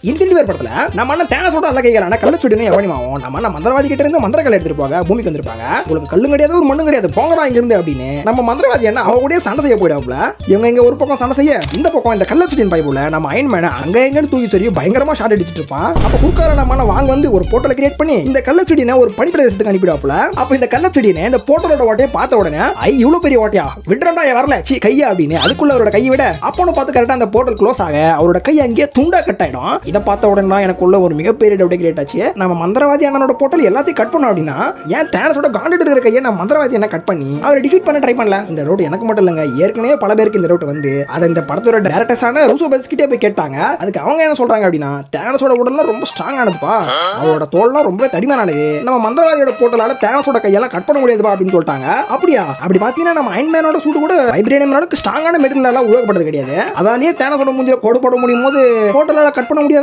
Infinity வார் படத்துல நம்ம அண்ணன் தேனஸோட அல்ல கைகளான கள்ளச்சுடினு எவனிமாவும் நம்ம அண்ணன் மந்திரவாதி கிட்ட இருந்து மந்திரக்கல் எடுத்துட்டு போக பூமிக்கு வந்திருப்பாங்க. உங்களுக்கு கல்லும் கிடையாது ஒரு மண்ணும் கிடையாது போங்கடா இங்க இருந்து அப்படின்னு நம்ம மந்திரவாதி என்ன அவ கூட சண்டை செய்ய போயிடாப்ல. இவங்க இங்க ஒரு பக்கம் சண்டை செய்ய இந்த பக்கம் இந்த கள்ளச்சுடின் பைப்புல நம்ம அயன்மேன் அங்க எங்கன்னு தூக்கி சொல்லி பயங்கரமா ஷாட் அடிச்சிட்டு இருப்பான். அப்ப குறுக்கார நம்ம வாங்க வந்து ஒரு போர்ட்டலை கிரியேட் பண்ணி இந்த கள்ளச்சுடினை ஒரு பனிப்பிரதேசத்துக்கு அனுப்பிடுவாப்ல. அப்ப இந்த கள்ளச்சுடினை இந்த போர்ட்டலோட ஓட்டையை பார்த்த உடனே இவ்வளவு பெரிய ஓட்டையா விடுறா வரல சி கையா அப்படின்னு அதுக்குள்ள அவரோட கையை விட அப்போன்னு பார்த்து கரெக்டா அந்த போர்ட்டல் க்ளோஸ் ஆக அவரோட கை அங்கேயே துண்டா கட் ஆயிடும். இதை பார்த்த உடனே தான் எனக்குள்ள ஒரு மிகப்பெரிய டவுட் கிரியேட் ஆச்சு. நம்ம மந்திரவாதி அண்ணனோட போர்ட்டல் எல்லாத்தையும் கட் பண்ணோம் அப்படின்னா ஏன் தேனஸோட காண்டிட்டு இருக்கிற கையை நம்ம மந்திரவாதி என்ன கட் பண்ணி அவரை டிஃபீட் பண்ண ட்ரை பண்ணல. இந்த டவுட் எனக்கு மட்டும் இல்லைங்க, ஏற்கனவே பல பேருக்கு இந்த டவுட் வந்து அதை இந்த படத்தோட டைரக்டர்ஸான ரூசோ பிரதர்ஸ் கிட்டே போய் கேட்டாங்க. அதுக்கு அவங்க என்ன சொல்றாங்க அப்படின்னா தேனஸோட உடல்லாம் ரொம்ப ஸ்ட்ராங் ஆனதுப்பா, அவரோட தோல்லாம் ரொம்ப தடிமானது, நம்ம மந்திரவாதியோட போர்ட்டலால தேனஸோட கையெல்லாம் கட் பண்ண முடியாதுப்பா அப்படின்னு சொல்லிட்டாங்க. அப்படியா? அப்படி பார்த்தீங்கன்னா நம்ம அயன்மேனோட சூட் கூட வைப்ரேனியம் அளவுக்கு ஸ்ட்ராங்கான மெட்டீரியல் எல்லாம் உருவாக்கப்பட்டது கிடையாது. அதாலேயே தேனஸோட மூஞ்சில கோடு போட முடியும் போது போர்ட்டலால கட் பண்ண முடியாது.